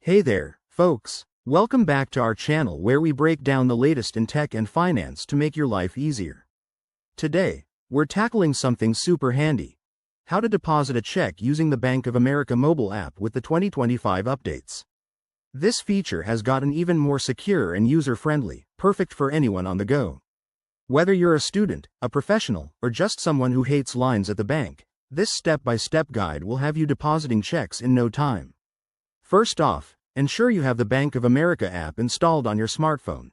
Hey there, folks. Welcome back to our channel where we break down the latest in tech and finance to make your life easier. Today, we're tackling something super handy. How to deposit a check using the Bank of America mobile app with the 2025 updates. This feature has gotten even more secure and user-friendly, perfect for anyone on the go. Whether you're a student, a professional, or just someone who hates lines at the bank, this step-by-step guide will have you depositing checks in no time. First off, ensure you have the Bank of America app installed on your smartphone.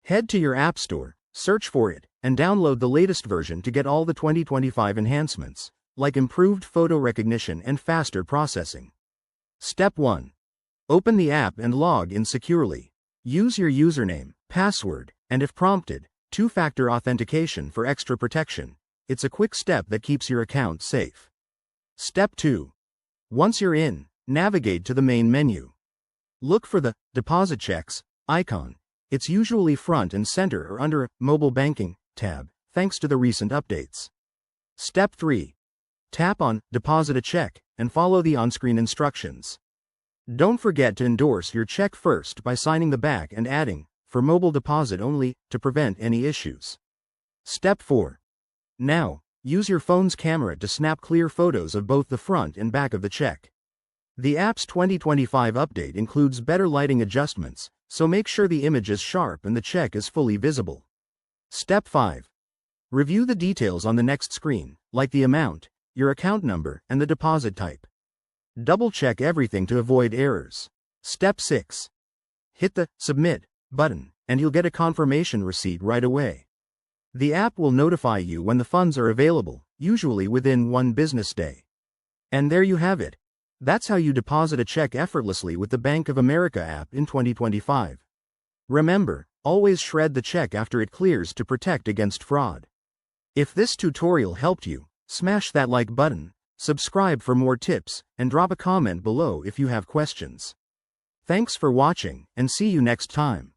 Head to your App Store, search for it, and download the latest version to get all the 2025 enhancements, like improved photo recognition and faster processing. Step 1. Open the app and log in securely. Use your username, password, and if prompted, two-factor authentication for extra protection. It's a quick step that keeps your account safe. Step 2. Once you're in, navigate to the main menu. Look for the Deposit Checks icon. It's usually front and center or under a Mobile Banking tab, thanks to the recent updates. Step 3. Tap on Deposit a Check and follow the on-screen instructions. Don't forget to endorse your check first by signing the back and adding, for mobile deposit only, to prevent any issues. Step 4. Now, use your phone's camera to snap clear photos of both the front and back of the check. The app's 2025 update includes better lighting adjustments, so make sure the image is sharp and the check is fully visible. Step 5. Review the details on the next screen, like the amount, your account number, and the deposit type. Double-check everything to avoid errors. Step 6. Hit the Submit button, and you'll get a confirmation receipt right away. The app will notify you when the funds are available, usually within one business day. And there you have it. That's how you deposit a check effortlessly with the Bank of America app in 2025. Remember, always shred the check after it clears to protect against fraud. If this tutorial helped you, smash that like button, subscribe for more tips, and drop a comment below if you have questions. Thanks for watching, and see you next time.